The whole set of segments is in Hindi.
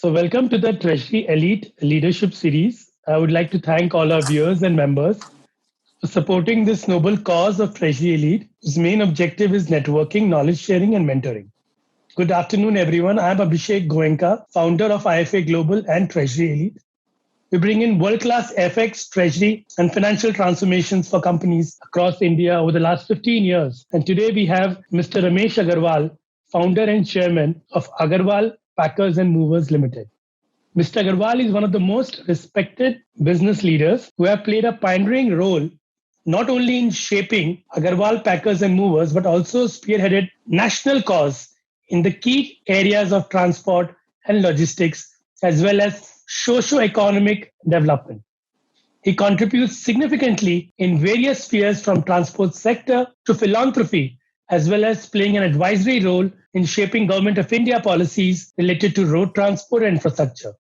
Welcome to the Treasury Elite Leadership Series. I would like to thank all our viewers and members for supporting this noble cause of Treasury Elite, whose main objective is networking, knowledge sharing, and mentoring. Good afternoon, everyone. I'm Abhishek Goenka, founder of IFA Global and Treasury Elite. We bring in world-class FX, treasury, and financial transformations for companies across India over the last 15 years. And today we have Mr. Ramesh Agarwal, founder and chairman of Agarwal Packers and Movers Limited. Mr. Agarwal is one of the most respected business leaders who have played a pioneering role not only in shaping Agarwal Packers and Movers, but also spearheaded national cause in the key areas of transport and logistics, as well as socio-economic development. He contributes significantly in various spheres from transport sector to philanthropy, as well as playing an advisory role in shaping Government of India policies related to road transport and infrastructure.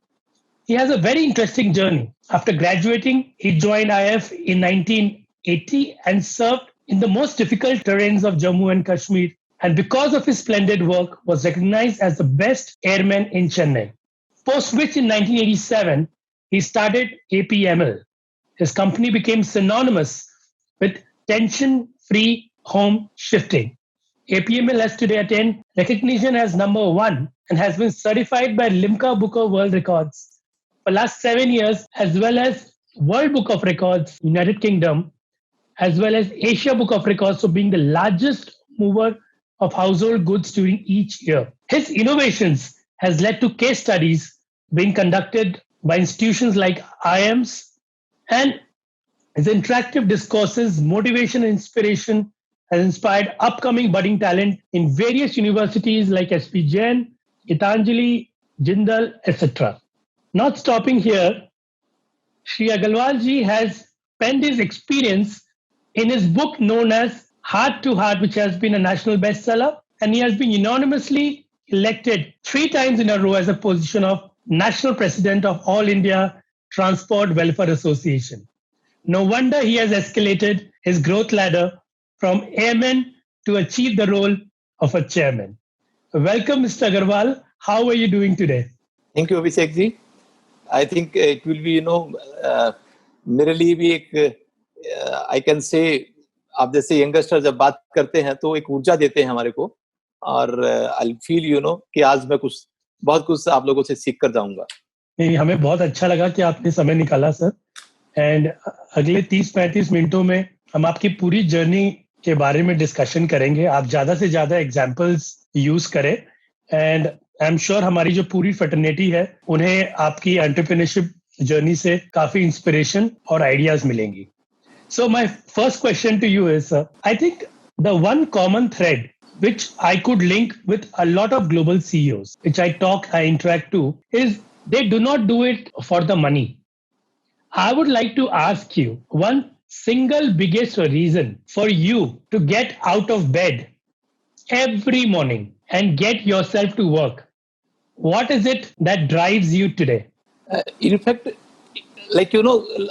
He has a very interesting journey. After graduating, he joined IF in 1980 and served in the most difficult terrains of Jammu and Kashmir, and because of his splendid work, was recognized as the best airman in Chennai. Post which in 1987, he started APML. His company became synonymous with tension-free home shifting. APML has today attained recognition as number one and has been certified by Limca Book of World Records for last 7 years, as well as World Book of Records, United Kingdom, as well as Asia Book of Records for being the largest mover of household goods during each year. His innovations has led to case studies being conducted by institutions like IIMs, and his interactive discourses, motivation, and inspiration has inspired upcoming budding talent in various universities like SP Jain, Gitanjali, Jindal, etc. Not stopping here, Sri Agarwal ji has penned his experience in his book known as Heart to Heart, which has been a national bestseller, and he has been unanimously elected 3 times in a row as a position of National President of All India Transport Welfare Association. No wonder he has escalated his growth ladder from airman to achieve the role of a chairman. Welcome, Mr. Agarwal. How are you doing today? Thank you, Abhishek ji. I think it will be, मेरे लिए भी एक I can say, आप जैसे यंगस्टर जब बात करते हैं तो एक ऊर्जा देते हैं हमारे को, और I'll feel कि आज मैं बहुत कुछ आप लोगों से सीख कर जाऊंगा. नहीं, हमें बहुत अच्छा लगा कि आपने समय निकाला सर. एंड अगले 30-35 मिनटों में हम आपकी पूरी जर्नी के बारे में डिस्कशन करेंगे. आप ज्यादा से ज्यादा एग्जांपल्स यूज करें, एंड आई एम श्योर हमारी जो पूरी फैटर्निटी है उन्हें आपकी एंटरप्रेन्योरशिप जर्नी से काफी इंस्पिरेशन और आइडियाज मिलेंगी. So my first question to you is, sir, I think the one common thread which I could link with a lot of global CEOs, which I interact to, is they do not do it for the money. I would like to ask you one single biggest reason for you to get out of bed every morning and get yourself to work. What is it that drives you today? In fact,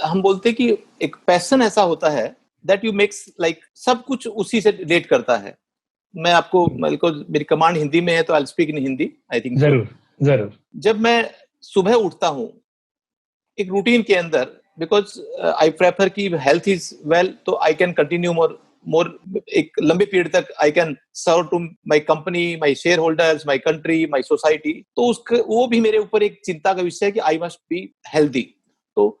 हम बोलते कि एक पैशन ऐसा होता है that you makes सब कुछ उसी से रिलेट करता है. मैं आपको मेरी कमांड हिंदी में है तो I'll speak in Hindi. I think जरूर. जब मैं सुबह उठता हूँ एक रूटीन के अंदर, because I prefer कि health is well, तो I can continue more एक लंबे पीरियड तक I can serve to my company, my shareholders, my country, my society. तो वो भी मेरे ऊपर एक चिंता का विषय है कि I must be healthy. तो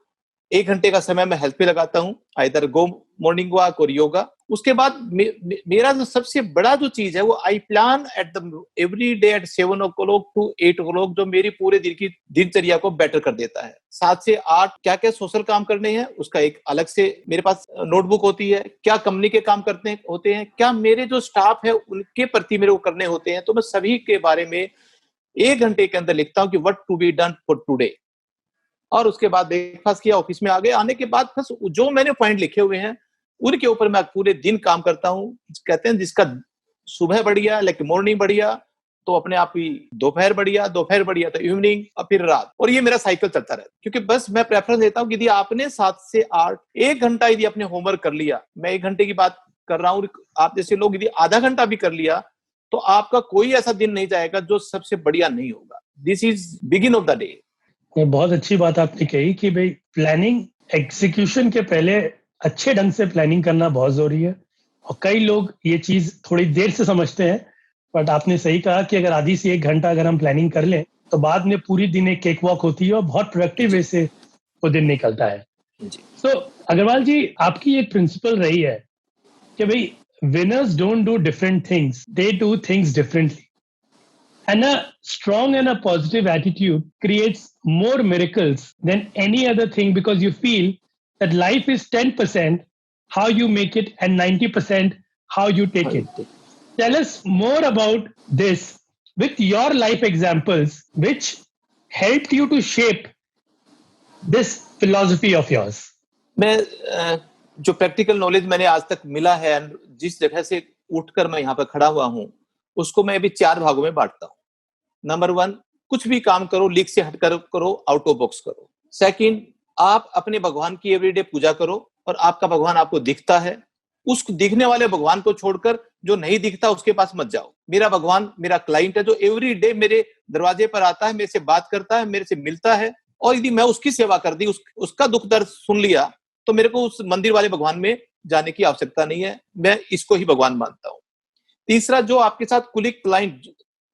1 घंटे का समय मैं हेल्थ पे लगाता हूँ, आइदर गो मॉर्निंग वॉक और योगा. उसके बाद मेरा जो सबसे बड़ा जो चीज है वो I plan at the every day at 7 o'clock to 8 o'clock, जो मेरी पूरे दिन की दिनचर्या को बेटर कर देता है. 7 से 8 क्या क्या सोशल काम करने हैं उसका एक अलग से मेरे पास नोटबुक होती है. क्या कंपनी के काम करते होते हैं, क्या मेरे जो स्टाफ है उनके प्रति मेरे को करने होते हैं, तो मैं सभी के बारे में 1 घंटे के अंदर लिखता हूँ कि what to be done for today. और उसके बाद ब्रेकफास्ट किया, ऑफिस में आ गए. आने के बाद बस जो मैंने पॉइंट लिखे हुए हैं उनके ऊपर मैं पूरे दिन काम करता हूँ. कहते हैं जिसका सुबह बढ़िया, मॉर्निंग बढ़िया, तो अपने आप ही दोपहर बढ़िया तो इवनिंग, और फिर रात. और ये मेरा साइकिल चलता रहता है, क्योंकि बस मैं प्रेफरेंस देता हूँ कि यदि आपने 7 से 8 1 घंटा यदि अपने होमवर्क कर लिया, मैं 1 घंटे की बात कर रहा हूँ, आप जैसे लोग यदि आधा घंटा भी कर लिया तो आपका कोई ऐसा दिन नहीं जाएगा जो सबसे बढ़िया नहीं होगा. This is begin of the day. ये बहुत अच्छी बात आपने कही कि भाई प्लानिंग एग्जीक्यूशन के पहले अच्छे ढंग से प्लानिंग करना बहुत जरूरी है। और कई लोग ये चीज थोड़ी देर से समझते हैं, बट आपने सही कहा कि अगर आधी से 1 घंटा अगर हम प्लानिंग कर लें तो बाद में पूरी दिन एक केक वॉक होती है और बहुत प्रोडक्टिव वे से वो दिन निकलता है। सो अग्रवाल जी, आपकी एक प्रिंसिपल रही है कि भाई winners don't do different things, they do things differently. And a strong and a positive attitude creates more miracles than any other thing, because you feel that life is 10% how you make it and 90% how you take it. Tell us more about this with your life examples, which helped you to shape this philosophy of yours. मैं जो प्रैक्टिकल नॉलेज मैंने आज तक मिला है, जिस जगह से उठकर मैं यहाँ पर खड़ा हुआ हूँ, उसको मैं अभी 4 भागों में बांटता हूँ। नंबर 1, कुछ भी काम करो, लीक से हटकर करो, आउट ऑफ बॉक्स करो। सेकंड, आप अपने भगवान की एवरीडे पूजा करो और आपका भगवान आपको दिखता है। उस दिखने वाले भगवान को छोड़कर जो नहीं दिखता उसके पास मत जाओ। मेरा भगवान मेरा क्लाइंट है जो एवरीडे मेरे दरवाजे पर आता है, मेरे से बात करता है, मेरे से मिलता है, और यदि मैं उसकी सेवा कर दी, उसका दुख दर्द सुन लिया, तो मेरे को उस मंदिर वाले भगवान में जाने की आवश्यकता नहीं है। मैं इसको ही भगवान मानता हूँ। तीसरा, जो आपके साथ कुलीग क्लाइंट,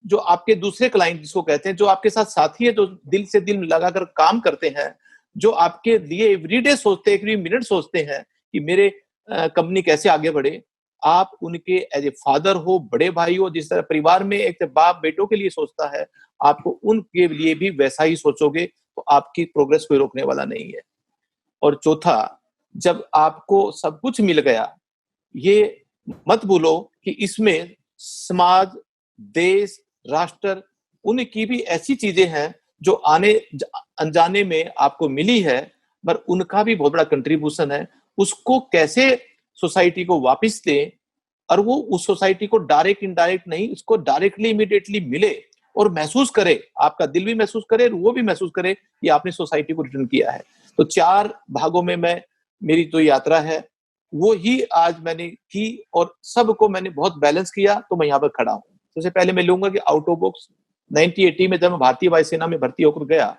जो आपके दूसरे क्लाइंट जिसको कहते हैं, जो आपके साथ साथी है, जो दिल से दिल लगाकर काम करते हैं, जो आपके लिए एवरीडे सोचते हैं, एवरी मिनट सोचते हैं कि मेरे कंपनी कैसे आगे बढ़े, आप उनके एज ए फादर हो, बड़े भाई हो, जिस तरह परिवार में एक बाप बेटों के लिए सोचता है, आपको उनके लिए भी वैसा ही सोचोगे, तो आपकी प्रोग्रेस कोई रोकने वाला नहीं है। और चौथा, जब आपको सब कुछ मिल गया, ये मत भूलो कि इसमें समाज, देश, राष्ट्र, उनकी भी ऐसी चीजें हैं जो आने अनजाने में आपको मिली है, पर उनका भी बहुत बड़ा कंट्रीब्यूशन है। उसको कैसे सोसाइटी को वापस दें, और वो उस सोसाइटी को डायरेक्ट इनडायरेक्ट नहीं, उसको डायरेक्टली इमीडिएटली मिले और महसूस करे, आपका दिल भी महसूस करे, वो भी महसूस करे कि आपने सोसाइटी को रिटर्न किया है। तो 4 भागों में मेरी जो यात्रा है वो ही आज मैंने की, और सबको मैंने बहुत बैलेंस किया, तो मैं यहाँ पर खड़ा हूँ। सबसे पहले मैं लूंगा कि आउट ऑफ बॉक्स 1980 में जब मैं भारतीय वायुसेना में भर्ती होकर गया,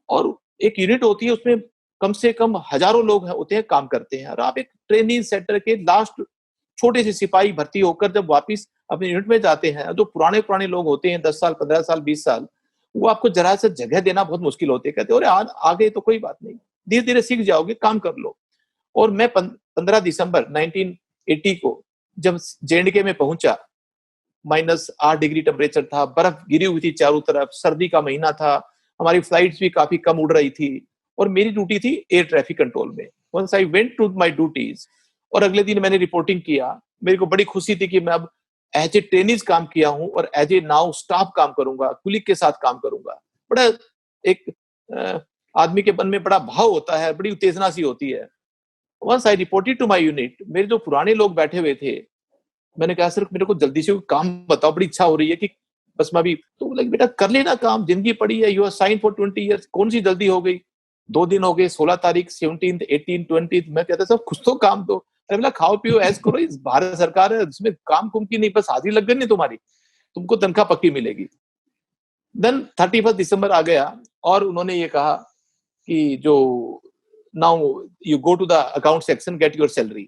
और एक यूनिट होती है, उसमें कम से कम हजारों लोग होते हैं, काम करते हैं, और आप एक ट्रेनिंग सेंटर के लास्ट छोटे से सिपाही भर्ती होकर जब वापस अपने यूनिट में जाते हैं, जो पुराने लोग होते हैं 10 साल, 15 साल, 20 साल, वो आपको जरा सा जगह देना बहुत मुश्किल होती है। कहते हैं अरे आगे तो कोई बात नहीं, धीरे धीरे सीख जाओगे, काम कर लो। और मैं 15 दिसंबर 1980 को जब JNK में पहुंचा, -8 डिग्री टेम्परेचर था, बर्फ गिरी हुई थी चारों तरफ, सर्दी का महीना था, हमारी फ्लाइट्स भी काफी कम उड़ रही थी, और मेरी ड्यूटी थी एयर ट्रैफिक कंट्रोल में। Once I went to my duties, और अगले दिन मैंने रिपोर्टिंग किया, मेरे को बड़ी खुशी थी कि मैं अब एज ए ट्रेनिज काम किया हूं और एज ए नाउ स्टाफ काम करूंगा, कुलीग के साथ काम करूंगा। बड़ा एक आदमी के मन में बड़ा भाव होता है, बड़ी उत्तेजना सी होती है। Once I reported to my unit, मेरे जो पुराने लोग बैठे हुए थे, मैंने कहा सर मेरे को जल्दी से काम बताओ, बड़ी इच्छा हो रही है कि बस मैं भी, तो बोला बेटा कर लेना काम, जिंदगी पड़ी है, you are sign for 20 years, कौन सी जल्दी हो गई, 2 दिन हो गए, 16 तारीख, 17, 18, 20। मैं कहता सब कुछ तो काम दो। अरे बोला खाओ पियो ऐस करो, इस भारत सरकार है, इसमें काम कुम की नहीं, बस हाजिरी लग गई नहीं तुम्हारी, तुमको तनख्वाह पक्की मिलेगी। देन 31 दिसंबर आ गया, और उन्होंने ये कहा कि जो now you go to the account section, get your salary.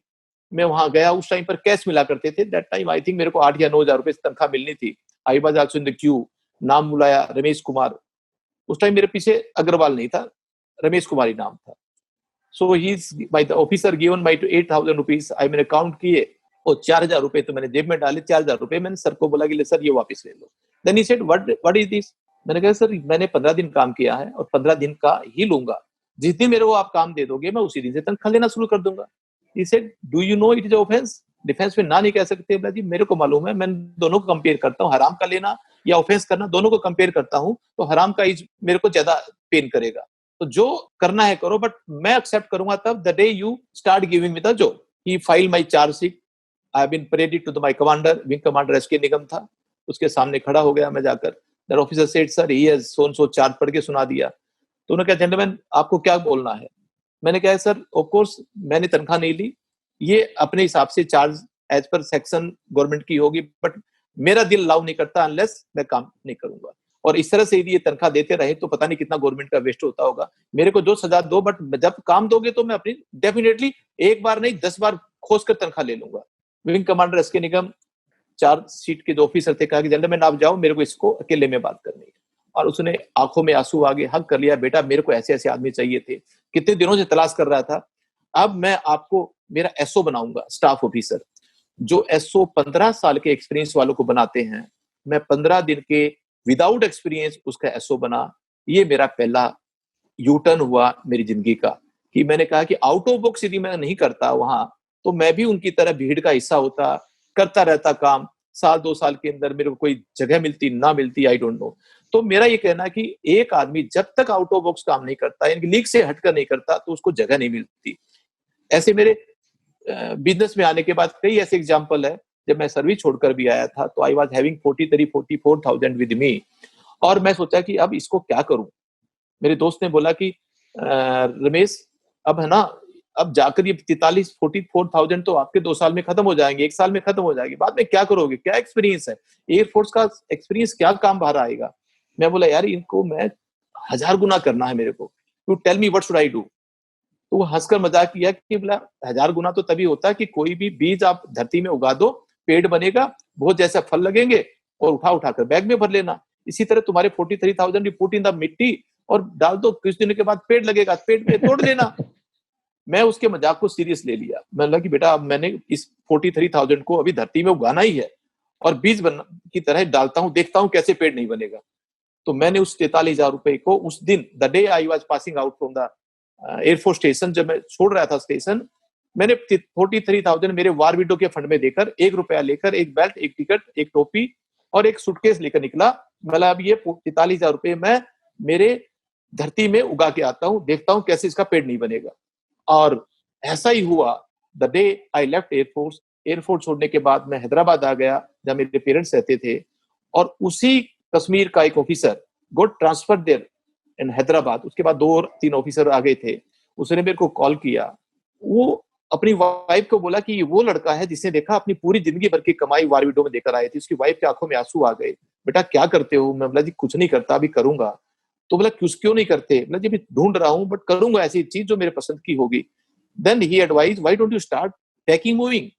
मैं वहां गया, उस टाइम पर कैश मिला करते थे, दैट टाइम आई थिंक मेरे को 8 या 9 हजार रुपए तनख्वाह मिलनी थी। I was also in the Q, नाम बुलाया रमेश कुमार, उस टाइम मेरे पीछे अग्रवाल नहीं था, रमेश कुमार ही नाम था। So he is by the officer given by 8,000 rupees, I मैंने काउंट किए, और 4,000 रुपए तो मैंने जेब में डाले। 4,000 रुपए मैंने सर को बोला कि सर ये वापस ले लो। Then he said what is this. मैंने कहा सर मैंने 15 दिन काम किया है और 15 दिन का ही लूंगा, जिस दिन मेरे को आप काम दे दोगे मैं उसी दिन से तनख्वाह लेना शुरू कर दूंगा। He said, do you know it is offense? Defence में ना नहीं कह सकते। बोला जी मेरे को मालूम है, मैं दोनों को कंपेयर करता हूँ, हराम का लेना या ऑफेंस करना, दोनों को कंपेयर करता हूँ, तो हराम का इज मेरे को ज्यादा पेन करेगा। तो जो करना है करो, बट मैं एक्सेप्ट करूंगा तब the day you start giving me the job. He file my chargesheet, I have been paraded to my commander, wing commander SK Nigam था, उसके सामने खड़ा हो गया मैं जाकर। That officer said sir he has so and so charge पढ़ के सुना दिया। तो उन्होंने कहा जेंटलमैन आपको क्या बोलना है। मैंने कहा सर ऑफ कोर्स मैंने तनख्वाह नहीं ली, ये अपने हिसाब से charge as per section government की होगी, बट मेरा दिल अलाउ नहीं करता अनलेस मैं काम नहीं करूंगा। और इस तरह से यदि ये तनख्वाह देते रहे तो पता नहीं कितना गवर्नमेंट का वेस्ट होता होगा। मेरे को जो सजा दो, बट जब काम दोगे तो मैं अपनी डेफिनेटली एक बार नहीं 10 बार खोज कर तनख्वाह ले लूंगा। विंग कमांडर एसके निगम 4 सीट के जो ऑफिसर थे, कहा कि जनरल आप जाओ, मेरे को इसको अकेले में बात करनी है। और उसने आंखों में आंसू आगे हक कर लिया, बेटा मेरे को ऐसे ऐसे आदमी चाहिए थे, कितने दिनों से तलाश कर रहा था, अब मैं आपको मेरा एसओ बनाऊंगा, स्टाफ ऑफिसर। जो एसओ 15 साल के एक्सपीरियंस वालों को बनाते हैं, मैं 15 दिन के विदाउट एक्सपीरियंस उसका एसओ बना। ये मेरा पहला यूटर्न हुआ मेरी जिंदगी का, कि मैंने कहा कि आउट ऑफ बॉक्स यदि मैं नहीं करता वहां, तो मैं भी उनकी तरह भीड़ का हिस्सा होता, करता रहता काम। साल 2 साल के अंदर मेरे को कोई जगह मिलती ना मिलती, आई डोंट नो। तो मेरा ये कहना है कि एक आदमी जब तक आउट ऑफ बॉक्स काम नहीं करता, यानी लीग से हटकर नहीं करता, तो उसको जगह नहीं मिलती। ऐसे मेरे बिजनेस में आने के बाद कई ऐसे एग्जाम्पल है। जब मैं सर्विस छोड़कर भी आया था, तो I was having 44,000 with me, और मैं सोचा कि अब इसको क्या करूं। मेरे दोस्त ने बोला कि रमेश, अब है ना, अब जाकर ये 44,000 तो आपके 2 साल में खत्म हो जाएंगे, 1 साल में खत्म हो जाएंगे, बाद में क्या करोगे, क्या एक्सपीरियंस है, एयरफोर्स का एक्सपीरियंस क्या काम बाहर आएगा। मैं बोला यार, इनको मैं 1000 गुना करना है मेरे को, to tell me what should I do. तो वो हंसकर मजाक किया कि बोला 1000 गुना तो तभी होता है कि कोई भी बीज आप धरती में उगा दो, पेड़ बनेगा, बहुत जैसे फल लगेंगे, और उठा उठाकर बैग में भर लेना। इसी तरह तुम्हारे 43,000 यू पुट इन द मिट्टी और डाल दो, कुछ दिनों के बाद पेड़ लगेगा, पेड़ में तोड़ लेना। मैं उसके मजाक को सीरियस ले लिया। मैंने कहा कि बेटा, अब मैंने इस 43,000 को अभी धरती में उगाना ही है, और बीज बन की तरह डालता हूं, देखता हूं कैसे पेड़ नहीं बनेगा। तो मैंने उस 43,000 रुपए को उस दिन, the day I was passing out from the air force station, जब मैं छोड़ रहा था स्टेशन, मैंने 43,000 मेरे वार विडो के फंड में देकर, 1 रुपया लेकर, एक बेल्ट, एक टिकट, एक टोपी और एक सूटकेस लेकर निकला। मतलब अब ये 43,000 रुपए मैं मेरे धरती में उगा के आता हूँ, देखता हूँ कैसे इसका पेड़ नहीं बनेगा। और ऐसा ही हुआ। The day I left air force, air force छोड़ने के बाद मैं हैदराबाद आ गया, जहाँ मेरे पेरेंट्स रहते थे, और उसी कश्मीर का एक officer got transfer there in Hyderabad. उसके बाद 2 और 3 ऑफिसर आ गए थे। उसने मेरे को कॉल किया। वो अपनी वाइफ को बोला कि वो लड़का है जिसने देखा अपनी पूरी जिंदगी भर की कमाई वार विडो में देकर आए थे। उसकी वाइफ की आंखों में आंसू आ गए। बेटा क्या करते हो? मैं बोला जी कुछ नहीं करता, अभी करूंगा। तो बोला क्यों नहीं करते? बोला जी ढूंढ रहा हूँ, बट करूंगा ऐसी चीज जो मेरे पसंद की होगी। Then he advise, why don't you start packing moving.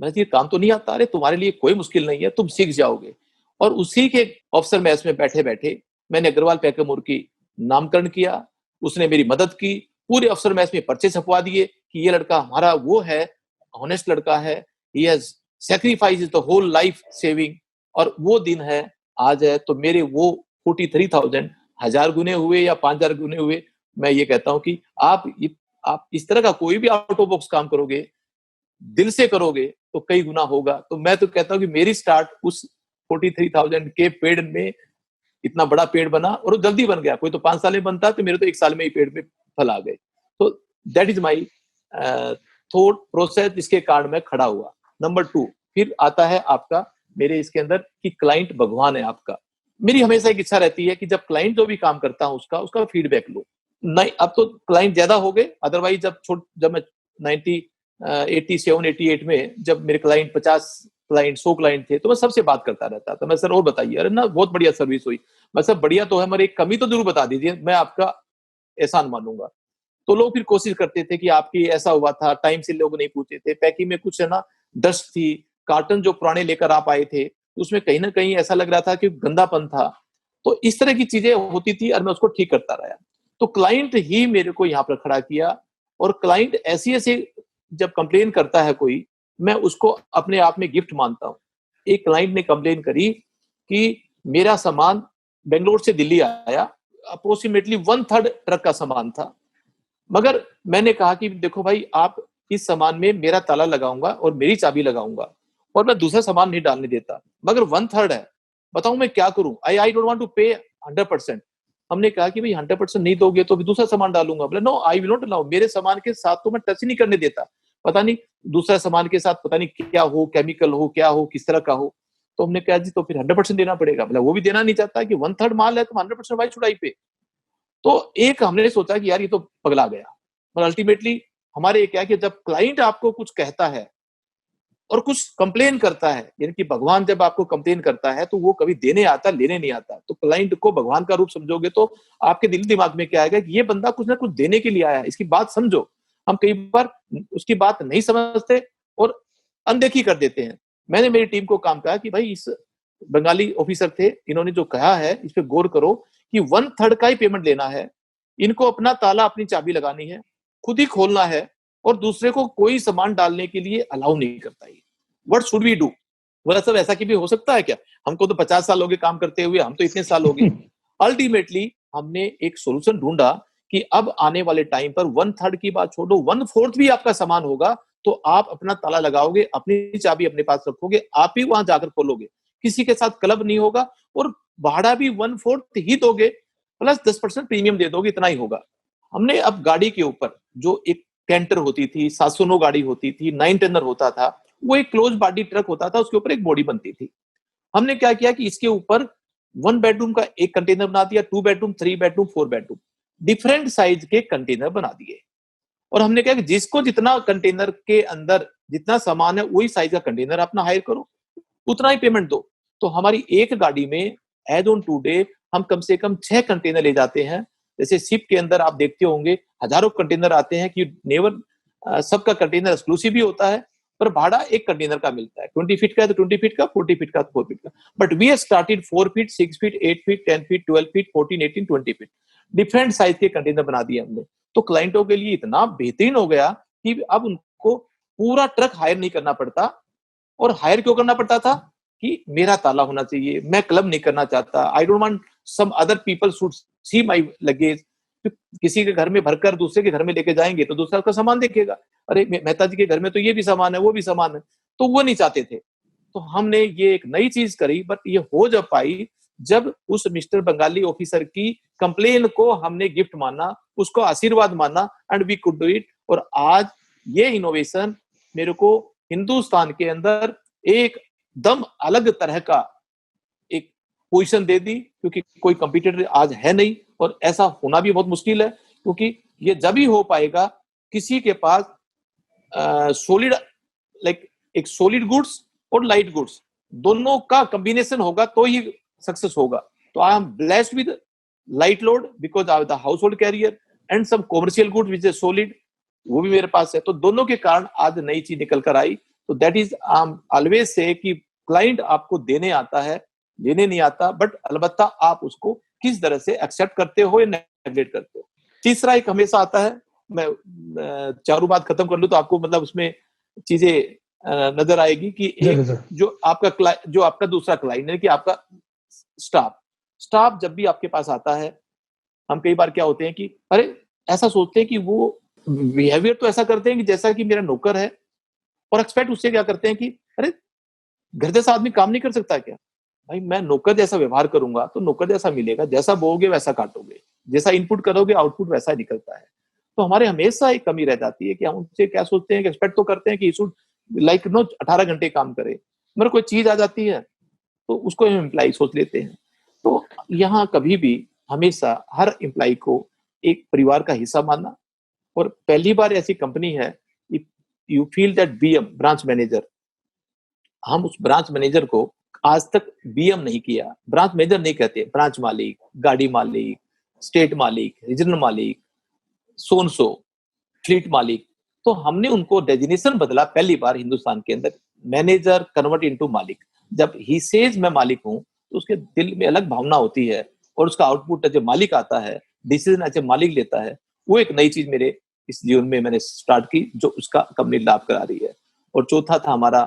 मैंने ये काम तो नहीं आता। अरे तुम्हारे लिए कोई मुश्किल नहीं है, तुम सीख जाओगे। और उसी के अफसर मैच में बैठे बैठे मैंने अग्रवाल पैकेमूर की नामकरण किया। उसने मेरी मदद की। पूरे अफसर मैच में पर्चे छपवा दिए कि ये लड़का हमारा वो है, ऑनेस्ट लड़का है, he has sacrifice the whole life saving. और वो दिन है, आज है। तो मेरे वो 43,000 1000 गुने हुए या 5000 गुने हुए। मैं ये कहता हूं कि आप इस तरह का कोई भी आउट ऑफ बॉक्स काम करोगे, दिल से करोगे, तो कई गुना होगा। तो मैं तो कहता हूं कि मेरी स्टार्ट उस 43,000 के पेड़ में, इतना बड़ा पेड़ बना, और वो जल्दी बन गया। कोई तो 5 साल में बनता, तो मेरे तो 1 साल में ही पेड़ में फल आ गए। तो that is my thought process, जिसके कारण मैं खड़ा हुआ। नंबर 2 फिर आता है आपका मेरे इसके अंदर कि क्लाइंट भगवान है आपका। मेरी हमेशा एक इच्छा रहती है कि जब क्लाइंट जो भी काम करता हूं उसका फीडबैक लो। नहीं, अब तो क्लाइंट ज्यादा हो गए। अदरवाइज जब मैं 87 88 में, जब मेरे क्लाइंट 50 क्लाइंट 100 क्लाइंट थे, तो मैं सबसे बात करता रहता था। मैं सर और बताइए, अरे ना बहुत बढ़िया सर्विस हुई। मैं सब बढ़िया तो है, मगर एक कमी तो जरूर बता दीजिए, मैं आपका एहसान मानूंगा। तो लोग फिर कोशिश करते थे कि आपकी ऐसा हुआ था, टाइम से लोग नहीं पूछे थे, पैकिंग में कुछ है ना डस्ट थी, कार्टन जो पुराने लेकर आप आए थे उसमें कहीं ना कहीं ऐसा लग रहा था कि गंदापन था। तो इस तरह की चीजें होती थी और मैं उसको ठीक करता रहा। तो क्लाइंट ही मेरे को यहाँ पर खड़ा किया। और क्लाइंट ऐसी ऐसी जब कंप्लेन करता है कोई, मैं उसको अपने आप में गिफ्ट मानता हूँ। एक क्लाइंट ने कंप्लेन करी कि मेरा सामान बेंगलोर से दिल्ली आया, अप्रोक्सीमेटली 1/3 ट्रक का सामान था। मगर मैंने कहा कि देखो भाई, आप इस सामान में मेरा ताला लगाऊंगा और मेरी चाबी लगाऊंगा, और मैं दूसरा सामान नहीं डालने देता। मगर 1/3 है, बताऊं मैं क्या करूं? आई डोंट वांट टू पे 100%। हमने कहा कि भाई 100% नहीं दोगे तो भी दूसरा सामान डालूंगा। बोले no, I will not allow. मेरे सामान के साथ तो मैं टच ही नहीं करने देता। पता नहीं दूसरा सामान के साथ पता नहीं क्या हो, केमिकल हो, क्या हो, किस तरह का हो। तो हमने कहा जी तो फिर 100% देना पड़ेगा। बोला वो भी देना नहीं चाहता कि 1/3 माल है तो 100% वाई शुड आई पे। तो एक हमने सोचा कि यार ये तो पगला गया। पर अल्टीमेटली हमारे क्या है कि जब क्लाइंट आपको कुछ कहता है और कुछ कंप्लेन करता है, यानी कि भगवान जब आपको कंप्लेन करता है तो वो कभी देने आता, लेने नहीं आता। तो क्लाइंट को भगवान का रूप समझोगे तो आपके दिल दिमाग में क्या आएगा कि ये बंदा कुछ ना कुछ देने के लिए आया है, इसकी बात समझो। हम कई बार उसकी बात नहीं समझते और अनदेखी कर देते हैं। मैंने मेरी टीम को काम कहा कि भाई इस बंगाली ऑफिसर थे, इन्होंने जो कहा है इस पे गौर करो कि 1/3 का ही पेमेंट लेना है, इनको अपना ताला अपनी चाबी लगानी है, खुद ही खोलना है और दूसरे को कोई सामान डालने के लिए अलाउ नहीं करता है। What should we do? बोला सब ऐसा कि भी हो सकता है क्या? हमको तो 50 साल हो गए काम करते हुए, हम तो इतने साल हो गए। अल्टीमेटली हमने एक सॉल्यूशन ढूंढा कि अब आने वाले टाइम पर 1/3 की बात छोड़ो, 1/4 भी आपका सामान होगा तो आप अपना ताला लगाओगे, अपनी चाबी अपने पास रखोगे, आप ही वहां जाकर खोलोगे, किसी के साथ क्लब नहीं होगा और भाड़ा भी 1/4 ही दोगे, प्लस 10% प्रीमियम दे दोगे, इतना ही होगा। हमने अब गाड़ी के ऊपर जो एक कैंटर होती थी, 709 गाड़ी होती थी, 9 टनर होता था, वो एक क्लोज बॉडी ट्रक होता था, उसके ऊपर एक बॉडी बनती थी। हमने क्या किया कि इसके ऊपर 1 बेडरूम का एक कंटेनर बना दिया, 2 bedroom, 3 bedroom, 4 bedroom, different size के कंटेनर बना दिए। और हमने कहा कि जिसको जितना कंटेनर के अंदर जितना सामान है वही साइज का कंटेनर अपना हायर करो, उतना ही पेमेंट दो। तो हमारी एक गाड़ी में एज ऑन टुडे हम कम से कम 6 कंटेनर ले जाते हैं। जैसे शिप के अंदर आप देखते होंगे हजारों कंटेनर आते हैं कि नेवर सबका कंटेनर एक्सक्लूसिव भी होता है, पर भाड़ा एक कंटेनर का मिलता है। 20 फीट का है तो 20 फीट का, 40 फीट का तो 4 फीट का। But we have started 4 feet, 6 feet, 8 feet, 10 feet, 12 feet, 14, 18, 20 feet, different size के कंटेनर बना दिए हमने। तो क्लाइंटों के लिए इतना बेहतरीन हो गया कि अब उनको पूरा ट्रक हायर नहीं करना पड़ता। और हायर क्यों करना पड़ता था कि मेरा ताला होना चाहिए, मैं क्लब नहीं करना चाहता, I don't want some other people should see my luggage. किसी के घर में भरकर दूसरे के घर में लेके जाएंगे तो दूसरा उसका सामान देखेगा, अरे मेहता जी के घर में तो ये भी सामान है, वो भी सामान है, तो वो नहीं चाहते थे। तो हमने ये एक नई चीज करी, बट ये हो जब पाई जब उस मिस्टर बंगाली ऑफिसर की कंप्लेन को हमने गिफ्ट माना, उसको आशीर्वाद माना, and we could do it. और आज ये इनोवेशन मेरे को हिंदुस्तान के अंदर एक दम अलग तरह का एक पोजीशन दे दी, क्योंकि कोई कंपटीटर आज है नहीं और ऐसा होना भी बहुत मुश्किल है, क्योंकि ये जब ही हो पाएगा किसी के पास सॉलिड लाइक एक सॉलिड गुड्स और लाइट गुड्स दोनों का कॉम्बिनेशन होगा तो ही सक्सेस होगा। तो I am blessed with light load because I the household carrier and some commercial goods which is solid, वो भी मेरे पास है। तो दोनों के कारण आज नई चीज निकल कर आई। तो that is I am always say कि क्लाइंट आपको देने आता है, लेने नहीं आता, बट अलबत्ता आप उसको किस तरह से एक्सेप्ट करते हो या नेगलेक्ट करते हो। तीसरा एक हमेशा आता है, मैं चारों बात खत्म कर लूं तो आपको मतलब उसमें चीजें नजर आएगी कि एक जो आपका दूसरा क्लाइंट है कि आपका स्टाफ जब भी आपके पास आता है, हम कई बार क्या होते हैं कि अरे ऐसा सोचते हैं कि वो बिहेवियर तो ऐसा करते हैं कि जैसा कि मेरा नौकर है, और एक्सपेक्ट उससे क्या करते हैं कि अरे घर जैसा आदमी काम नहीं कर सकता क्या? भाई मैं नौकर जैसा व्यवहार करूंगा तो नौकर जैसा मिलेगा, जैसा बोओगे वैसा काटोगे, जैसा इनपुट करोगे आउटपुट वैसा निकलता है। तो हमारे हमेशा एक कमी रह जाती है कि हम उनसे क्या सोचते हैं कि एक्सपेक्ट तो करते हैं कि शुड लाइक 18 घंटे काम करे, मगर कोई चीज आ जाती है तो उसको हम एम्प्लॉय सोच लेते हैं। तो यहाँ कभी भी हमेशा हर एम्प्लॉय को एक परिवार का हिस्सा मानना। और पहली बार ऐसी कंपनी है, you feel that BM branch manager, हम उस ब्रांच मैनेजर को आज तक बीएम नहीं किया, ब्रांच मैनेजर नहीं कहते, ब्रांच मालिक, गाड़ी मालिक, स्टेट मालिक, रीजनल मालिक, सोनसो, फ्लीट मालिक। तो हमने उनको डेजिग्नेशन बदला पहली बार हिंदुस्तान के अंदर, मैनेजर कन्वर्ट इनटू मालिक। जब ही सेज मैं मालिक हूं तो उसके दिल में अलग भावना होती है और उसका आउटपुट जब मालिक आता है, डिसीजन ऐसे मालिक लेता है, वो एक नई चीज मेरे इस जीवन में मैंने स्टार्ट की जो उसका कंपनी लाभ करा रही है। और चौथा था हमारा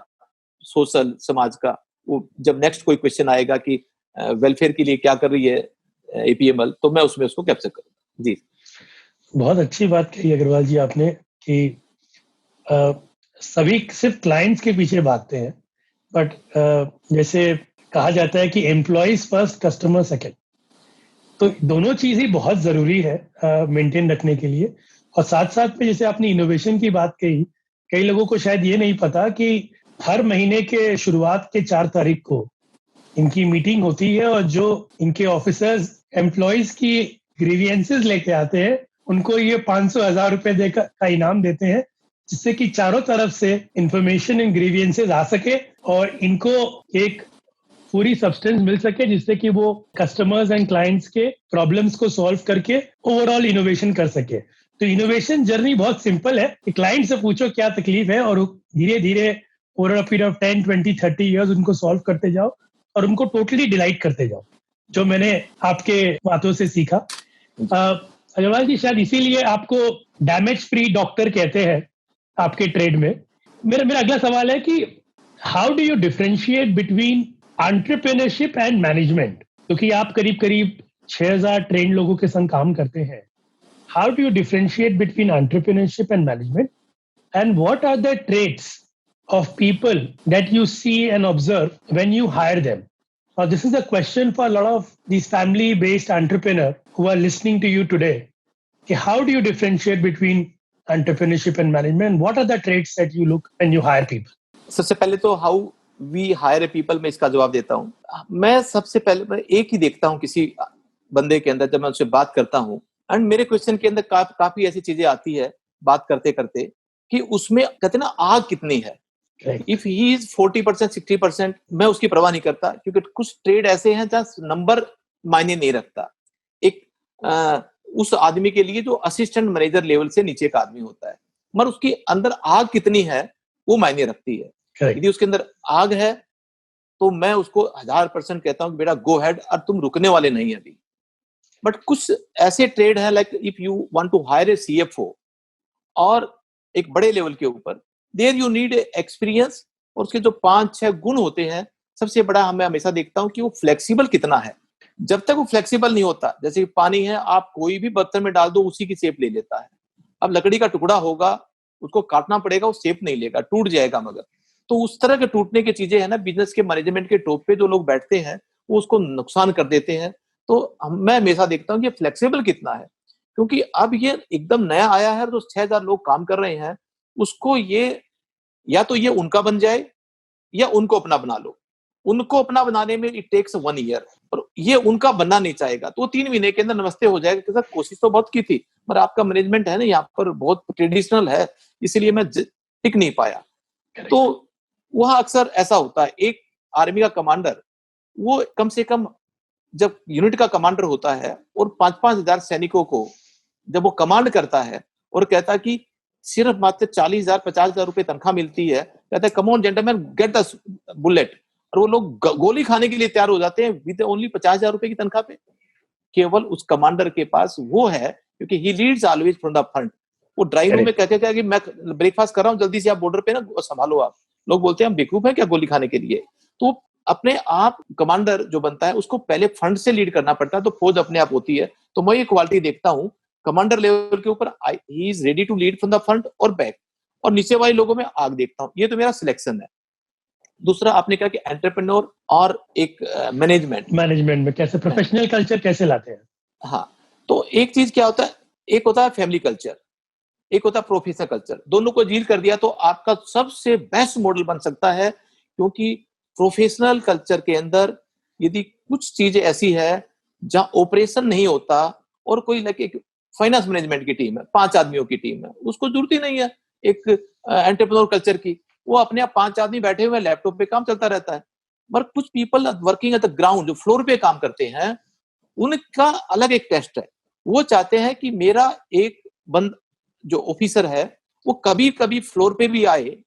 सोशल समाज का, वो जब नेक्स्ट कोई क्वेश्चन आएगा कि वेलफेयर के लिए क्या कर रही है एपीएमएल, तो मैं उसमें उसको कैप्चर करूंगा। जी, बहुत अच्छी बात कही अग्रवाल जी आपने कि सभी सिर्फ क्लाइंट्स के पीछे भागते हैं, बट जैसे कहा जाता है कि एम्प्लॉइज फर्स्ट कस्टमर सेकंड, तो दोनों चीज ही बहुत जरूरी है मेंटेन रखने के लिए। और साथ साथ में जैसे आपने इनोवेशन की बात कही, कई लोगों को शायद ये नहीं पता कि हर महीने के शुरुआत के 4 तारीख को इनकी मीटिंग होती है और जो इनके ऑफिसर्स एम्प्लॉइज की ग्रीवियंसेस लेके आते हैं उनको ये 500,000 रुपए देकर का इनाम देते हैं जिससे कि चारों तरफ से इंफॉर्मेशन एंड ग्रीवियंसेस आ सके और इनको एक पूरी सब्सटेंस मिल सके, जिससे कि वो कस्टमर्स एंड क्लाइंट्स के प्रॉब्लम्स को सॉल्व करके ओवरऑल इनोवेशन कर सके। तो इनोवेशन जर्नी बहुत सिंपल है कि क्लाइंट से पूछो क्या तकलीफ है और धीरे धीरे over a period of 10, 20, 30 years उनको सॉल्व करते जाओ और उनको टोटली डिलाइट करते जाओ, जो मैंने आपके बातों से सीखा। अग्रवाल जी, शायद इसीलिए आपको डैमेज फ्री डॉक्टर कहते हैं आपके ट्रेड में। मेरा अगला सवाल है कि how do you differentiate between entrepreneurship and management, क्योंकि आप करीब करीब 6000 ट्रेन लोगों के संग काम करते हैं। How do you differentiate between entrepreneurship and management, and what are the traits of people that you see and observe when you hire them? Now, this is a question for a lot of these family-based entrepreneurs who are listening to you today. Okay, how do you differentiate between entrepreneurship and management? What are the traits that you look when you hire people? सबसे पहले तो हाउ वी हायर पीपल में इसका जवाब देता हूँ। मैं सबसे पहले मैं एक ही देखता हूँ किसी बंदे के अंदर, जब मैं उससे बात करता हूँ, एंड मेरे क्वेश्चन के अंदर काफी ऐसी चीजें आती है बात करते करते कि उसमें कहते ना आग कितनी है। इफ ही इज 40%, 60%, मैं उसकी परवाह नहीं करता, क्योंकि कुछ ट्रेड ऐसे हैं जहां नंबर मायने नहीं रखता। एक उस आदमी के लिए जो असिस्टेंट मैनेजर लेवल से नीचे का आदमी होता है, मगर उसके अंदर आग कितनी है वो मायने रखती है। यदि उसके अंदर आग है तो मैं उसको 1000% कहता हूँ कि बेटा गो हेड, और तुम रुकने वाले नहीं है अभी। बट कुछ ऐसे ट्रेड है, like if you want to hire a CFO और एक बड़े लेवल के ऊपर, देयर यू नीड एक्सपीरियंस, और उसके जो 5-6 गुण होते हैं। सबसे बड़ा मैं हमेशा देखता हूं कि वो फ्लेक्सिबल कितना है। जब तक वो फ्लेक्सिबल नहीं होता, जैसे कि पानी है, आप कोई भी बर्तन में डाल दो उसी की शेप ले लेता है। अब लकड़ी का टुकड़ा होगा, उसको काटना पड़ेगा, वो शेप नहीं लेगा, टूट जाएगा। मगर तो उस तरह के टूटने की चीजें है ना, बिजनेस के मैनेजमेंट के टॉप पे जो लोग बैठते हैं वो उसको नुकसान कर देते हैं। तो मैं हमेशा देखता हूँ कि फ्लेक्सिबल कितना है, क्योंकि अब ये एकदम नया आया है, तो 6000 लोग काम कर रहे हैं, उसको ये या तो ये उनका बन जाए या उनको अपना बना लो। उनको अपना बनाने में इट टेक्स 1 ईयर, और ये उनका बनना नहीं चाहेगा तो 3 महीने के अंदर नमस्ते हो जाएगा कि सर कोशिश तो बहुत की थी, पर आपका मैनेजमेंट है ना यहाँ पर बहुत ट्रेडिशनल है, इसलिए मैं टिक नहीं पाया। तो वह अक्सर ऐसा होता है। एक आर्मी का कमांडर, वो कम से कम जब यूनिट का कमांडर होता है और 5-5 हजार सैनिकों को जब वो कमांड करता है और कहता कि सिर्फ मात्र 40,000 50,000 रुपए तनख्वाह मिलती है, कहता है come on gentleman get the bullet, और वो लोग गोली खाने के लिए तैयार हो जाते हैं विद ओनली 50,000 रुपए की तनख्वाह पे। केवल उस कमांडर के पास वो है, क्योंकि he leads always from the front. वो ड्राइंग रूम में कहते क्या कि मैं ब्रेकफास्ट कर रहा हूँ, जल्दी से आप बॉर्डर पे ना संभालो। आप लोग बोलते हैं हम बेवकूफ है क्या गोली खाने के लिए। तो अपने आप कमांडर जो बनता है उसको पहले फ्रंट से लीड करना पड़ता है, तो फौज अपने आप होती है। तो मैं ये क्वालिटी देखता हूँ कमांडर लेवल के ऊपर, he is ready to lead from the front और बैक, और नीचे वाले लोगों में आग देखता हूँ। ये तो मेरा सिलेक्शन है। दूसरा आपने कहा कि एंटरप्रेन्योर और एक मैनेजमेंट में कैसे प्रोफेशनल कल्चर कैसे लाते हैं। हाँ, तो एक चीज क्या होता है, एक होता है फैमिली कल्चर, एक होता है प्रोफेशनल कल्चर। दोनों को डील कर दिया तो आपका सबसे बेस्ट मॉडल बन सकता है, क्योंकि प्रोफेशनल कल्चर के अंदर यदि कुछ चीजें ऐसी है जहां ऑपरेशन नहीं होता और कोई लगे फाइनेंस मैनेजमेंट की टीम है, 5 आदमियों की टीम है, उसको जरूरत ही नहीं है एक एंटरप्रेन्योर कल्चर की। वो अपने आप 5 आदमी बैठे हुए लैपटॉप पे काम चलता रहता है। पर कुछ people working at the ground, जो फ्लोर पे काम करते हैं, उनका अलग एक टेस्ट है। वो चाहते हैं कि मेरा एक बंद जो ऑफिसर है वो कभी कभी फ्लोर पे भी आए,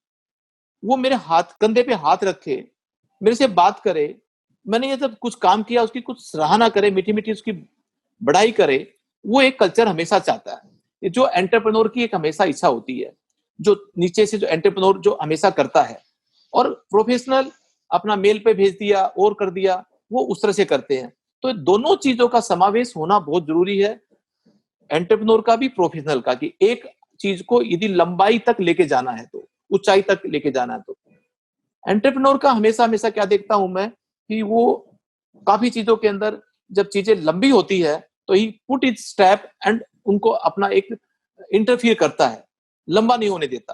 वो मेरे हाथ कंधे पे हाथ रखे, मेरे से बात करे, मैंने ये सब कुछ काम किया उसकी कुछ सराहना करे, मीठी मीठी उसकी बड़ाई करे। वो एक कल्चर हमेशा चाहता है, ये जो एंटरप्रेन्योर की एक हमेशा इच्छा होती है, जो नीचे से जो एंटरप्रेन्योर जो हमेशा करता है। और प्रोफेशनल अपना मेल पे भेज दिया और कर दिया, वो उस तरह से करते हैं। तो दोनों चीजों का समावेश होना बहुत जरूरी है, एंटरप्रेन्योर का भी प्रोफेशनल का, कि एक चीज को यदि लंबाई तक लेके जाना है, तो ऊंचाई तक लेके जाना है, तो एंटरप्रेन्योर का हमेशा हमेशा क्या देखता हूं मैं कि वो काफी चीजों के अंदर जब चीजें लंबी होती है तो ही पुट इट स्टेप एंड उनको अपना एक इंटरफियर करता है, लंबा नहीं होने देता।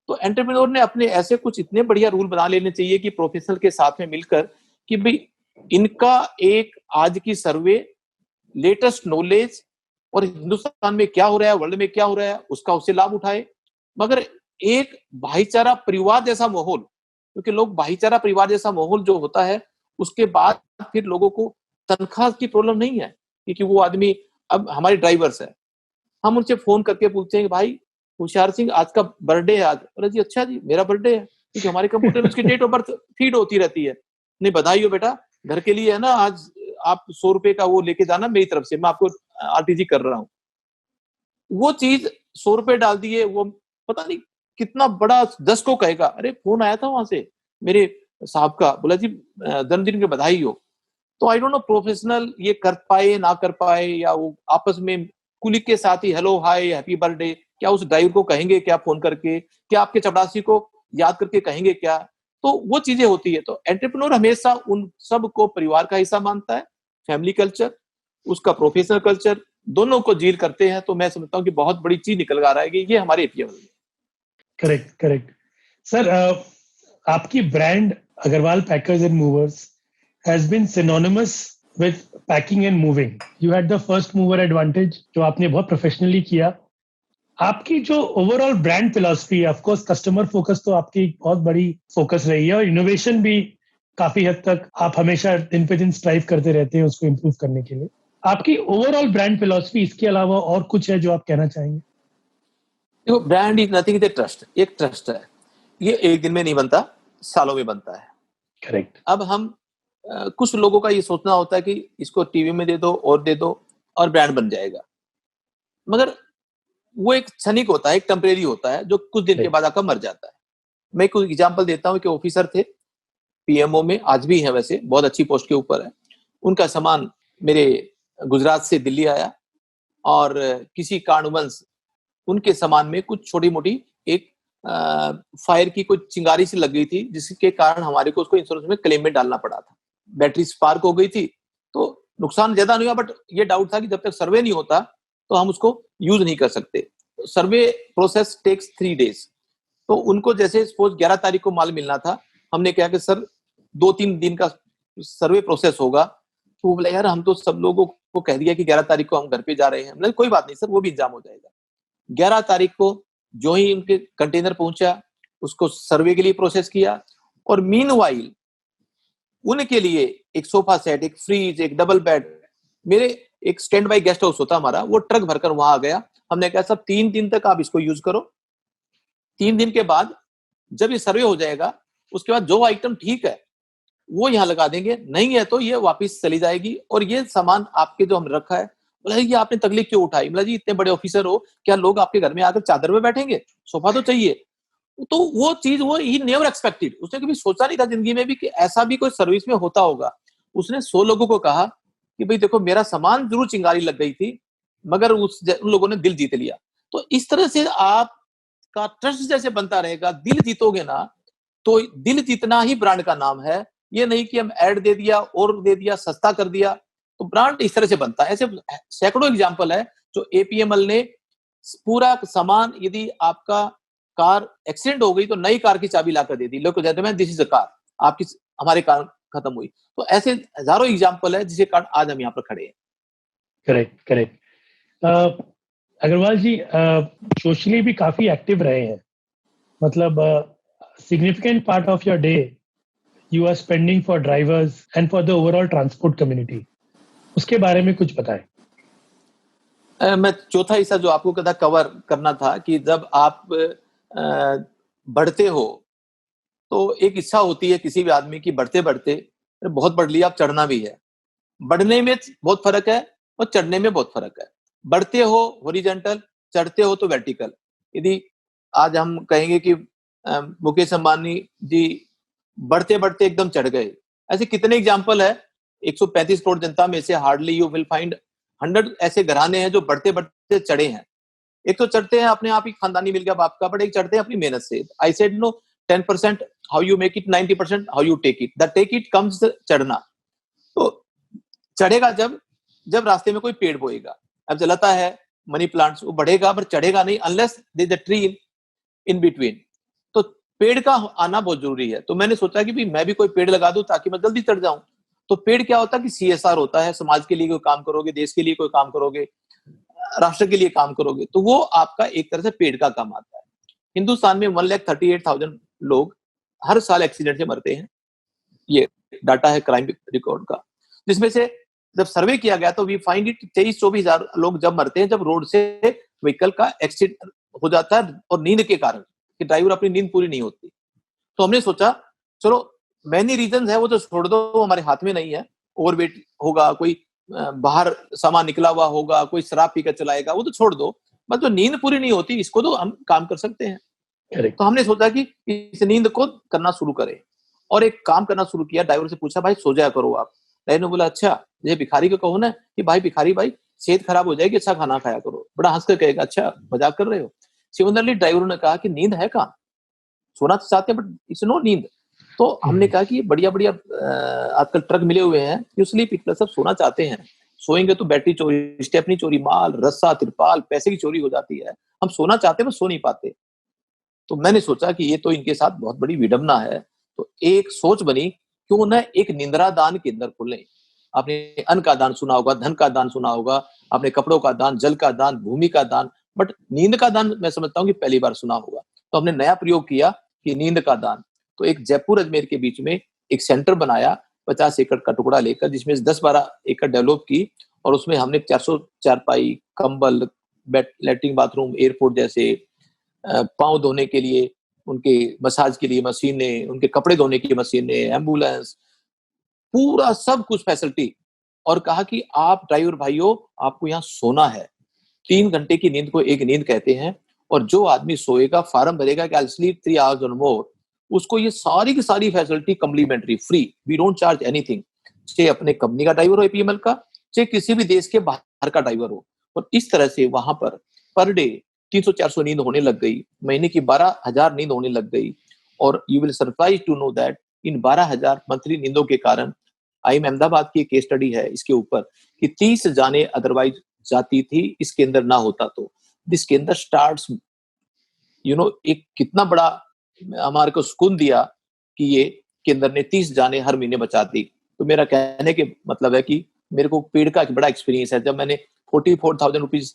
तो एंटरप्रेन्योर ने अपने ऐसे कुछ इतने बढ़िया रूल बना लेने चाहिए कि प्रोफेशनल के साथ में मिलकर कि भाई इनका एक आज की सर्वे, लेटेस्ट नॉलेज और हिंदुस्तान में क्या हो रहा है, वर्ल्ड में क्या हो रहा है, उसका उससे लाभ उठाए। मगर एक भाईचारा परिवार जैसा माहौल, क्योंकि लोग भाईचारा परिवार जैसा माहौल जो होता है, उसके बाद फिर लोगों को तनख्वाह की प्रॉब्लम नहीं है, क्योंकि वो आदमी, अब हमारे ड्राइवर्स है, हम उनसे फोन करके पूछते हैं कि भाई होशियार सिंह आज का बर्थडे है आज, बोले जी अच्छा जी मेरा बर्थडे है, क्योंकि हमारे कंप्यूटर में उसकी डेट ऑफ बर्थ फीड होती रहती है। नहीं बधाई हो बेटा, घर के लिए है ना, आज आप 100 रुपए का वो लेके जाना मेरी तरफ से, मैं आपको आरटीजी कर रहा हूँ। वो चीज 100 रुपए डाल दिए, वो पता नहीं कितना बड़ा 10 को कहेगा, अरे फोन आया था वहां से मेरे साहब का, बोला जी जन्मदिन की बधाई हो। तो आई डोंट नो प्रोफेशनल ये कर पाए ना कर पाए, या वो आपस में कुलीग के साथ ही हेलो हाय हैप्पी बर्थडे, क्या उस ड्राइवर को कहेंगे क्या फोन करके, क्या आपके चपरासी को याद करके कहेंगे क्या, तो वो चीजें होती है। तो एंटरप्रेन्योर हमेशा उन सब को परिवार का हिस्सा मानता है, फैमिली कल्चर, उसका प्रोफेशनल कल्चर, दोनों को डील करते हैं। तो मैं समझता हूँ कि बहुत बड़ी चीज निकल आ रहा है कि ये हमारे एपीएम में। करेक्ट करेक्ट सर, आपकी brand Agarwal packers and movers has been synonymous with packing and moving. You had the first mover advantage जो आपने बहुत प्रोफेशनली किया। आपकी जो ओवरऑल ब्रांड फिलॉसफी है, ऑफ कोर्स कस्टमर फोकस तो आपकी बहुत बड़ी फोकस रही है, और इनोवेशन भी काफी हद तक आप हमेशा दिन पे दिन स्ट्राइव करते रहते हैं उसको इम्प्रूव करने के लिए। आपकी ओवरऑल ब्रांड फिलॉसफी, इसके अलावा और कुछ है जो आप कहना चाहेंगे? देखो, brand is nothing, is trust, एक ट्रस्ट है, ये एक दिन में नहीं बनता, सालों में बनता है। करेक्ट। अब हम कुछ लोगों का ये सोचना होता है कि इसको टीवी में दे दो और दे दो और ब्रांड बन जाएगा, मगर वो एक क्षणिक होता है, एक टेम्परेरी होता है, जो कुछ दिन के बाद आकर मर जाता है। मैं कुछ एग्जांपल देता हूँ कि ऑफिसर थे पीएमओ में, आज भी हैं, वैसे बहुत अच्छी पोस्ट के ऊपर है। उनका सामान मेरे गुजरात से दिल्ली आया, और किसी कारणवश उनके सामान में कुछ छोटी मोटी एक फायर की कुछ चिंगारी सी लग गई थी, जिसके कारण हमारे को उसको इंश्योरेंस में क्लेम में डालना पड़ा था। बैटरी स्पार्क हो गई थी, तो नुकसान ज्यादा नहीं हुआ, बट ये डाउट था कि जब तक सर्वे नहीं होता तो हम उसको यूज नहीं कर सकते। सर्वे प्रोसेस टेक्स 3 days। तो उनको जैसे सपोज 11 तारीख को माल मिलना था, हमने कहा कि सर 2-3 दिन का सर्वे प्रोसेस होगा। तो वो बोला यार हम तो सब लोगों को कह दिया कि 11 तारीख को हम घर पे जा रहे हैं। मतलब कोई बात नहीं सर, वो भी इंतजाम हो जाएगा। 11 तारीख को जो ही उनके कंटेनर पहुंचा, उसको सर्वे के लिए प्रोसेस किया, और मीनवाइल उनके लिए एक सोफा सेट, एक फ्रीज, एक डबल बेड, मेरे एक स्टैंड बाई गेस्ट हाउस होता हमारा, वो ट्रक भरकर वहां आ गया। हमने कहा सब 3 दिन तक आप इसको यूज करो, 3 दिन के बाद जब ये सर्वे हो जाएगा, उसके बाद जो आइटम ठीक है वो यहाँ लगा देंगे, नहीं है तो ये वापस चली जाएगी, और ये सामान आपके जो हम रखा है। बोला ये आपने तकलीफ क्यों उठाई? बोला जी इतने बड़े ऑफिसर हो, क्या लोग आपके घर में आकर चादर में बैठेंगे? सोफा तो चाहिए। तो वो चीज वो ही नेवर एक्सपेक्टेड, उसने कभी सोचा नहीं था जिंदगी में भी कि ऐसा भी कोई सर्विस में होता होगा। उसने 100 लोगों को कहा कि भाई देखो मेरा सामान जरूर चिंगारी लग गई थी, मगर उन लोगों ने दिल जीत लिया। तो इस तरह से आपका ट्रस्ट जैसे बनता रहेगा, दिल जीतोगे ना, तो दिल जीतना ही ब्रांड का नाम है। ये नहीं कि हम ऐड दे दिया और दे दिया, सस्ता कर दिया। तो ब्रांड इस तरह से बनता है। ऐसे सैकड़ों एग्जाम्पल है जो एपीएमएल ने पूरा सामान, यदि आपका कार एक्सीडेंट हो गई तो नई कार की चाबी लाकर दे दी, लोग कहते हैं दिस इज अ कार, आपकी हमारे कार खत्म हुई। तो ऐसे हजारों एग्जाम्पल है जिसके कारण आज हम यहाँ पर खड़े हैं। Correct correct. Agarwal ji socially भी काफी एक्टिव रहे हैं, मतलब significant part of your day you are spending for drivers and for the overall transport community. उसके बारे में कुछ बताएं। मैं चौथा हिस्सा जो आपको कदा कवर करना था कि जब आप बढ़ते हो तो एक इच्छा होती है किसी भी आदमी की, बढ़ते बढ़ते बहुत बढ़ लिया, अब चढ़ना भी है। बढ़ने में बहुत फर्क है और चढ़ने में बहुत फर्क है। बढ़ते हो हॉरिजॉन्टल, चढ़ते हो तो वर्टिकल। यदि आज हम कहेंगे कि मुकेश अंबानी जी बढ़ते बढ़ते एकदम चढ़ गए, ऐसे कितने एग्जाम्पल है। 135 करोड़ जनता में से हार्डली यू विल फाइंड 100 ऐसे घराने हैं जो बढ़ते बढ़ते चढ़े हैं। एक तो चढ़ते हैं अपने आप ही, खानदानी मिल गया बाप का, बट एक चढ़ते हैं अपनी मेहनत से। I said no 10% how you make it, 90% how you take it. The take it comes चढ़ना। तो चढ़ेगा जब रास्ते में कोई पेड़ बोएगा। अब जलता है मनी प्लांट्स, वो बढ़ेगा पर चढ़ेगा नहीं unless there is a tree in between. तो पेड़ का आना बहुत जरूरी है। तो मैंने सोचा कि भी मैं भी कोई पेड़ लगा दूं ताकि मैं जल्दी चढ़ जाऊं। तो पेड़ क्या होता है कि सीएसआर होता है, समाज के लिए कोई काम करोगे, देश के लिए कोई काम करोगे, राष्ट्र के लिए काम करोगे, तो वो आपका एक तरह से पेड़ का काम आता है। हिंदुस्तान में 1,38,000 लोग हर साल एक्सीडेंट से मरते हैं। ये डाटा है क्राइम रिकॉर्ड का, जिसमें से जब सर्वे किया गया तो वी फाइंड इट 23-24,000 लोग जब मरते हैं जब रोड से व्हीकल का एक्सीडेंट हो जाता है और नींद के कारण, कि ड्राइवर अपनी नींद पूरी नहीं होती। तो हमने सोचा चलो मैनी रीजंस है वो तो छोड़ दो, वो हमारे हाथ में नहीं है। ओवरवेट होगा, कोई बाहर सामान निकला हुआ होगा, कोई शराब पीकर चलाएगा, वो तो छोड़ दो, बस जो नींद पूरी नहीं होती इसको तो हम काम कर सकते हैं। Correct. तो हमने सोचा कि इस नींद को करना शुरू करें और एक काम करना शुरू किया। ड्राइवर से पूछा भाई सो जाया करो आप। ड्राइवर ने बोला अच्छा, ये भिखारी को कहो ना कि भाई भिखारी भाई सेहत खराब हो जाएगी, अच्छा खाना खाया करो। बड़ा हंस कर कहेगा अच्छा मजाक कर रहे हो। सिमिलरली ड्राइवर ने कहा कि नींद है कहाँ, सोना तो चाहते हैं बट इट्स नो नींद। तो हमने कहा कि बढ़िया बढ़िया आजकल ट्रक मिले हुए हैं, यू स्लीप पीपल सब सोना चाहते हैं, सोएंगे तो बैटरी चोरी, स्टेपनी चोरी, माल रस्सा तिरपाल पैसे की चोरी हो जाती है, हम सोना चाहते हैं पर सो नहीं पाते। तो मैंने सोचा कि ये तो इनके साथ बहुत बड़ी विडंबना है। तो एक सोच बनी क्यों ना एक निंद्रा दान केंद्र खोलें। आपने अन्न का दान सुना होगा, धन का दान सुना होगा, आपने कपड़ों का दान, जल का दान, भूमि का दान, बट नींद का दान मैं समझता हूँ कि पहली बार सुना होगा। तो हमने नया प्रयोग किया कि नींद का दान। तो एक जयपुर अजमेर के बीच में एक सेंटर बनाया 50 एकड़ का टुकड़ा लेकर, जिसमें 10-12 एकड़ डेवलप की और उसमें हमने 400 चारपाई, कंबल, लैट्रिन बाथरूम, एयरपोर्ट जैसे पाँव धोने के लिए, उनके मसाज के लिए मशीनें, उनके कपड़े धोने की मशीनें, एम्बुलेंस, पूरा सब कुछ फैसिलिटी। और कहा कि आप ड्राइवर भाइयों आपको यहाँ सोना है, 3 घंटे की नींद को एक नींद कहते हैं और जो आदमी सोएगा फॉर्म भरेगा कि आई स्लीप 3 आवर्स और मोर, उसको ये सारी की सारी facility complimentary free, we don't charge anything. चाहे अपने कंपनी का ड्राइवर हो एपीएमएल का, चाहे किसी भी देश के बाहर का ड्राइवर हो। और इस तरह से वहां पर डे 300-400 नींद होने लग गई, महीने की 12,000 नींद होने लग गई। और you will surprise to know that in 12,000 monthly नींदों के कारण, आईएम अहमदाबाद की एक केस स्टडी है इसके ऊपर कि 30 जाने अदरवाइज जाती थी इसके अंदर ना होता तो। इसके अंदर स्टार्ट्स एक कितना बड़ा हमारे को सुकून दिया कि ये केंद्र ने 30 जाने हर महीने बचा दी। तो मेरा कहने के मतलब है कि मेरे को पेड़ का एक बड़ा एक्सपीरियंस है। जब मैंने 44,000 रुपीज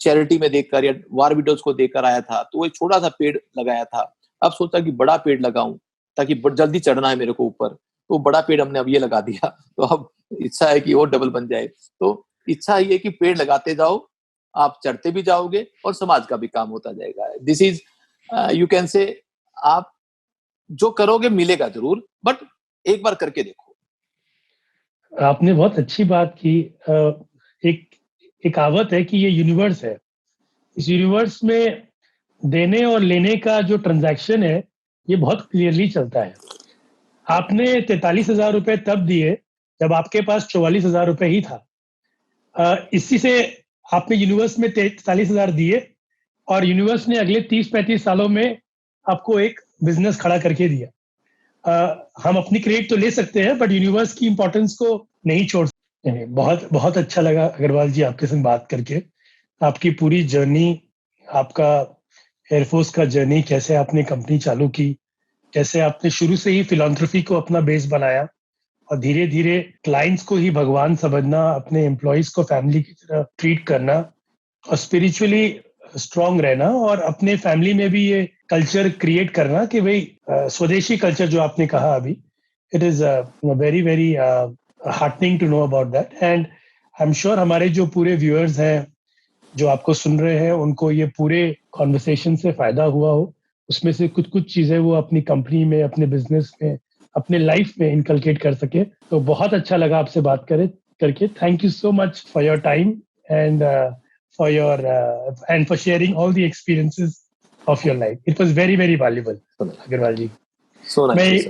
चैरिटी में देखकर या वार विडोज को देखकर आया था, तो वो एक छोटा सा पेड़ लगाया था। अब सोचा कि बड़ा पेड़ लगाऊं ताकि जल्दी चढ़ना है मेरे को ऊपर, तो बड़ा पेड़ हमने अब ये लगा दिया। तो अब इच्छा है कि और डबल बन जाए। तो इच्छा ये कि पेड़ लगाते जाओ, आप चढ़ते भी जाओगे और समाज का भी काम होता जाएगा। This is you can say, आप जो करोगे मिलेगा जरूर, बट एक बार करके देखो। आपने बहुत अच्छी बात की। एक कहावत है कि ये यूनिवर्स है, इस यूनिवर्स में देने और लेने का जो ट्रांजैक्शन है ये बहुत क्लियरली चलता है। आपने 43,000 रुपए तब दिए जब आपके पास 44,000 रुपए ही था। इसी से आपने यूनिवर्स में 43,000 दिए और यूनिवर्स ने अगले 30-35 सालों में आपको एक बिजनेस खड़ा करके दिया। हम अपनी क्रेडिट तो ले सकते हैं बट यूनिवर्स की इंपॉर्टेंस को नहीं छोड़ सकते। बहुत बहुत अच्छा लगा अग्रवाल जी आपके संग बात करके। आपकी पूरी जर्नी, आपका एयरफोर्स का जर्नी, कैसे आपने कंपनी चालू की, कैसे आपने शुरू से ही फिलॉन्थ्रफी को अपना बेस बनाया और धीरे धीरे क्लाइंट्स को ही भगवान समझना, अपने एम्प्लॉइज को फैमिली की तरह ट्रीट करना और स्पिरिचुअली स्ट्रांग रहना और अपने फैमिली में भी ये कल्चर क्रिएट करना कि भाई स्वदेशी कल्चर जो आपने कहा अभी, it is very very heartening to know about that. And I am sure हमारे जो पूरे व्यूअर्स हैं जो आपको सुन रहे हैं उनको ये पूरे कॉन्वर्सेशन से फायदा हुआ हो, उसमें से कुछ चीजें वो अपनी कंपनी में, अपने बिजनेस में, अपने लाइफ में इनकलकेट कर सके। तो बहुत अच्छा लगा आपसे बात करके। Thank you so much for your time and for sharing all the experiences of your life. It was very very valuable, Agrawal ji. So nice.